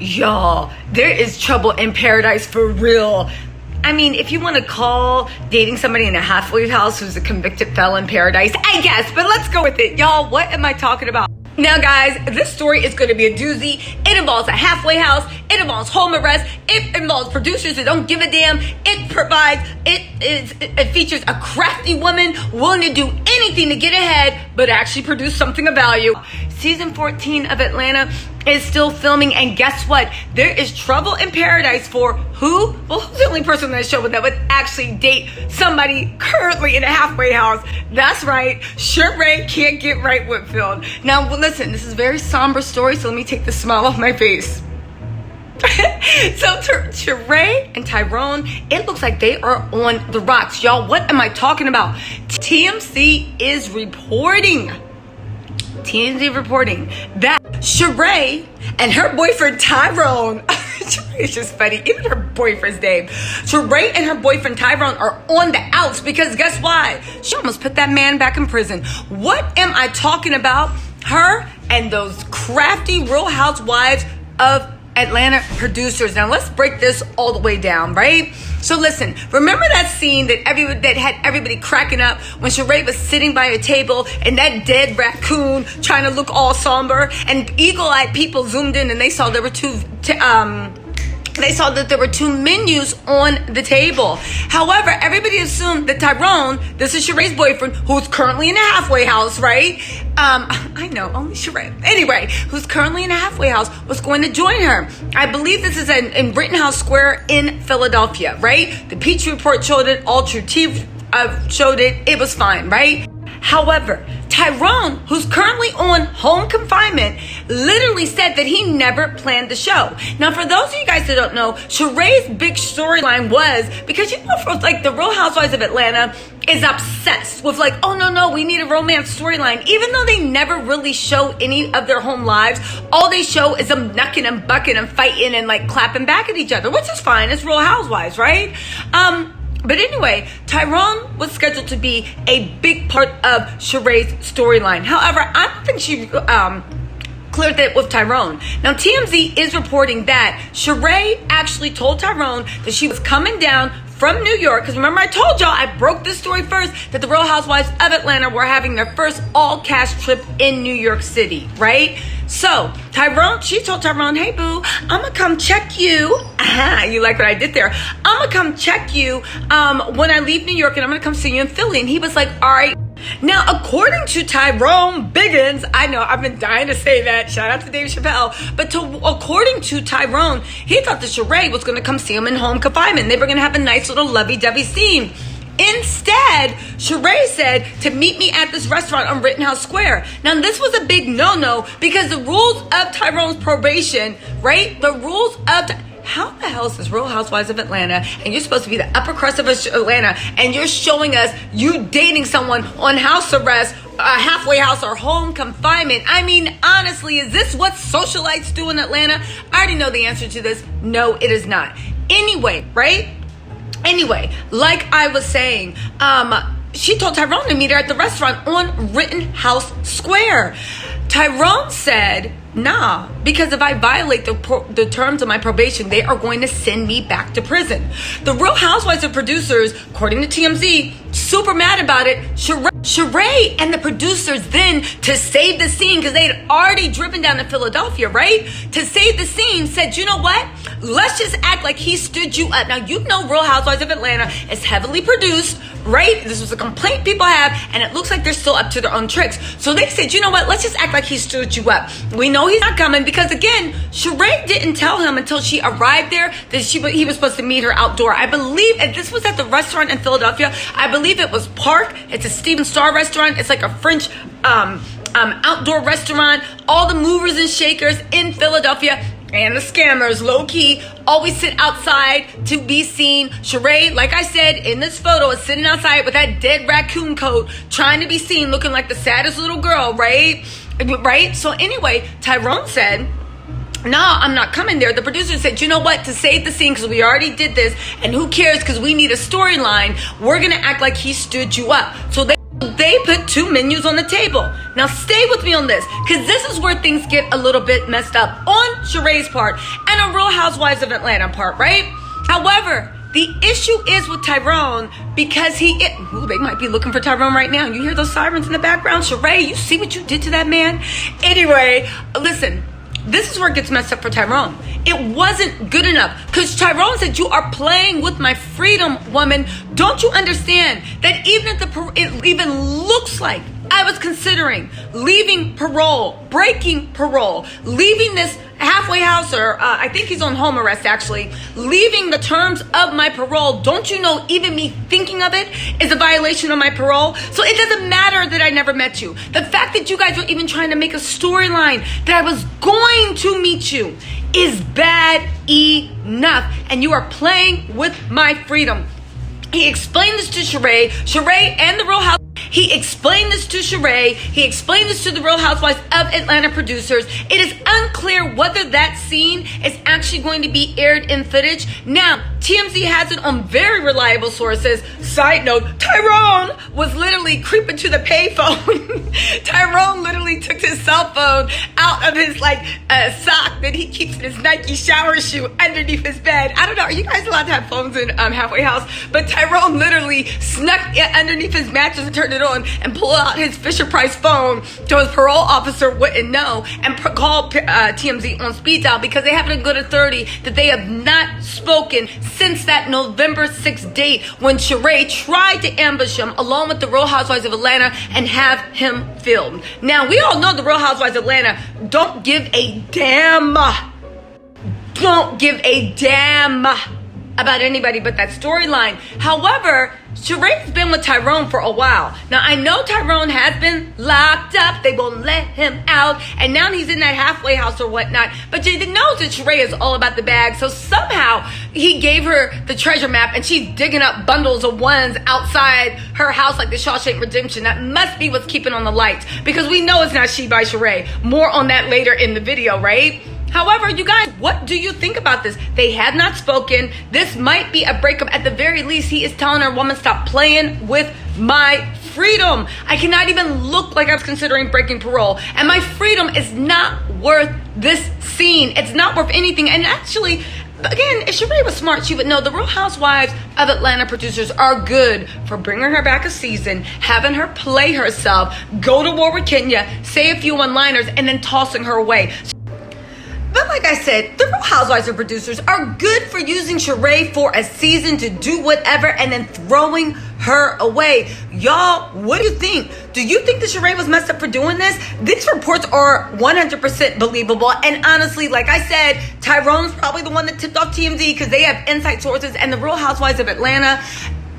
Y'all, there is trouble in paradise for real. I mean, if you want to call dating somebody in a halfway house who's a convicted felon paradise, I guess, but let's go with it. Y'all, what am I talking about? Now, guys, this story is going to be a doozy. It involves a halfway house. It involves home arrest. It involves producers that don't give a damn. It features a crafty woman willing to do anything to get ahead, but actually produce something of value. Season 14 of Atlanta is still filming, and guess what? There is trouble in paradise for who? Well, who's the only person on that show that would actually date somebody currently in a halfway house? That's right, Sheree can't get right with Phil. Now, listen, this is a very somber story, so let me take the smile off my face. So Sheree and Tyrone, it looks like they are on the rocks. Y'all, what am I talking about? TMZ is reporting that Sheree and her boyfriend Tyrone, it's just funny, even her boyfriend's name, Sheree and her boyfriend Tyrone are on the outs because guess why? She almost put that man back in prison. What am I talking about? Her and those crafty Real Housewives of Atlanta producers. Now let's break this all the way down, right? So listen, remember that scene that had everybody cracking up when Sheree was sitting by a table and that dead raccoon trying to look all somber, and eagle-eyed people zoomed in and they saw there were two menus on the table. However, everybody assumed that Tyrone, this is Sheree's boyfriend, who's currently in a halfway house, right? I know, only Sheree. Anyway, who's currently in a halfway house, was going to join her. I believe this is in Rittenhouse Square in Philadelphia, right? The Peach Report showed it, All True TV showed it. It was fine, right? However, Tyrone, who's currently on home confinement, literally said that he never planned the show. Now, for those of you guys that don't know, Sheree's big storyline was, because like the Real Housewives of Atlanta is obsessed with like, oh no, we need a romance storyline. Even though they never really show any of their home lives, all they show is them knucking and bucking and fighting and like clapping back at each other, which is fine. It's Real Housewives, right? But anyway, Tyrone was scheduled to be a big part of Sheree's storyline. However, I don't think she cleared that with Tyrone. Now, TMZ is reporting that Sheree actually told Tyrone that she was coming down from New York, because remember I told y'all, I broke this story first, that the Real Housewives of Atlanta were having their first all-cast trip in New York City, right? So she told Tyrone, hey boo, I'm gonna come check you. You like what I did there? I'm gonna come check you when I leave New York, and I'm gonna come see you in Philly. And he was like, all right. Now, according to Tyrone Biggins, I know I've been dying to say that, shout out to Dave Chappelle, but according to Tyrone, he thought that Sheree was going to come see him in home confinement. They were going to have a nice little lovey-dovey scene. Instead, Sheree said to meet me at this restaurant on Rittenhouse Square. Now, this was a big no-no because the rules of Tyrone's probation, right? The rules of how the hell is this Real Housewives of Atlanta, and you're supposed to be the upper crust of Atlanta, and you're showing us you dating someone on house arrest, a halfway house, or home confinement? I mean, honestly, is this what socialites do in Atlanta? I already know the answer to this. No, it is not. Anyway, right? Anyway, like I was saying, she told Tyrone to meet her at the restaurant on Rittenhouse Square. Tyrone said, nah, because if I violate the terms of my probation, they are going to send me back to prison. The Real Housewives of producers, according to TMZ, super mad about it. Sheree and the producers then, to save the scene, because they had already driven down to Philadelphia, right? To save the scene, said, you know what? Let's just act like he stood you up. Now, you know Real Housewives of Atlanta is heavily produced, right? This was a complaint people have, and it looks like they're still up to their own tricks. So they said, you know what? Let's just act like he stood you up. We know he's not coming because, again, Sheree didn't tell him until she arrived there that he was supposed to meet her outdoor. I believe, and this was at the restaurant in Philadelphia, I believe it was Park. It's a Steven Starr restaurant. It's like a French outdoor restaurant. All the movers and shakers in Philadelphia and the scammers, low-key, always sit outside to be seen. Sheree, like I said, in this photo, is sitting outside with that dead raccoon coat, trying to be seen, looking like the saddest little girl, right? Right? So anyway, Tyrone said, nah, I'm not coming there. The producer said, you know what? To save the scene, because we already did this, and who cares, because we need a storyline, we're going to act like he stood you up. So they put two menus on the table. Now stay with me on this, because this is where things get a little bit messed up on Sheree's part and on Real Housewives of Atlanta part, right? However, the issue is with Tyrone, because they might be looking for Tyrone right now. You hear those sirens in the background? Sheree, you see what you did to that man? Anyway, listen, this is where it gets messed up for Tyrone. It wasn't good enough, because Tyrone said, you are playing with my freedom, woman. Don't you understand that even if it even looks like I was considering leaving parole, breaking parole, leaving this halfway house, or I think he's on home arrest actually, leaving the terms of my parole, don't you know even me thinking of it is a violation of my parole? So it doesn't matter that I never met you. The fact that you guys were even trying to make a storyline that I was going to meet you is bad enough, and you are playing with my freedom. He explained this to Sheree and the Real House. He explained this to Sheree. He explained this to the Real Housewives of Atlanta producers. It is unclear whether that scene is actually going to be aired in footage. Now, TMZ has it on very reliable sources. Side note, Tyrone was literally creeping to the payphone. Tyrone literally took his cell phone out of his sock that he keeps in his Nike shower shoe underneath his bed. I don't know, are you guys allowed to have phones in halfway house? But Tyrone literally snuck underneath his mattress and turned it on and pulled out his Fisher-Price phone so his parole officer wouldn't know, and called TMZ on speed dial, because they have a good authority that they have not spoken since that November 6th date when Sheree tried to ambush him along with the Real Housewives of Atlanta and have him filmed. Now, we all know the Real Housewives of Atlanta don't give a damn about anybody but that storyline. However, Sheree's been with Tyrone for a while. Now, I know Tyrone has been locked up. They won't let him out. And now he's in that halfway house or whatnot. But you knows that Sheree is all about the bag. So somehow he gave her the treasure map, and she's digging up bundles of ones outside her house like the Shawshank Redemption. That must be what's keeping on the lights, because we know it's not She by Sheree. More on that later in the video, right? However, you guys, what do you think about this? They have not spoken. This might be a breakup. At the very least, he is telling her, woman, stop playing with my freedom. I cannot even look like I was considering breaking parole. And my freedom is not worth this scene. It's not worth anything. And actually, again, if Sheree was smart, she would know the Real Housewives of Atlanta producers are good for bringing her back a season, having her play herself, go to war with Kenya, say a few one-liners, and then tossing her away. But like I said, the Real Housewives of producers are good for using Sheree for a season to do whatever and then throwing her away. Y'all, what do you think? Do you think that Sheree was messed up for doing this? These reports are 100% believable. And honestly, like I said, Tyrone's probably the one that tipped off TMZ, because they have inside sources, and the Real Housewives of Atlanta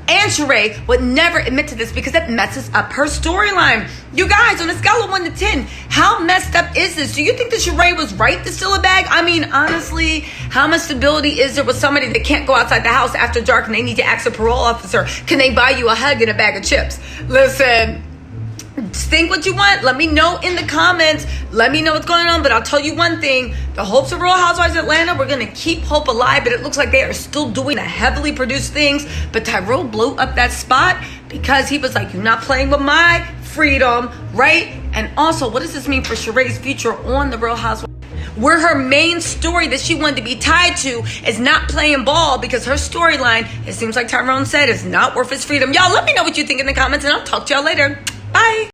and Sheree would never admit to this because it messes up her storyline. You guys, on a scale of 1 to 10, how messed up is this? Do you think that Sheree was right to steal a bag? I mean, honestly, how much stability is there with somebody that can't go outside the house after dark and they need to ask a parole officer, can they buy you a hug and a bag of chips? Listen, think what you want. Let me know in the comments. Let me know what's going on. But I'll tell you one thing. The hopes of Real Housewives of Atlanta, we're going to keep hope alive. But it looks like they are still doing the heavily produced things. But Tyrone blew up that spot because he was like, you're not playing with my freedom, right? And also, what does this mean for Sheree's future on the Real Housewives? Where her main story that she wanted to be tied to is not playing ball, because her storyline, it seems like Tyrone said, is not worth his freedom. Y'all, let me know what you think in the comments, and I'll talk to y'all later. Bye.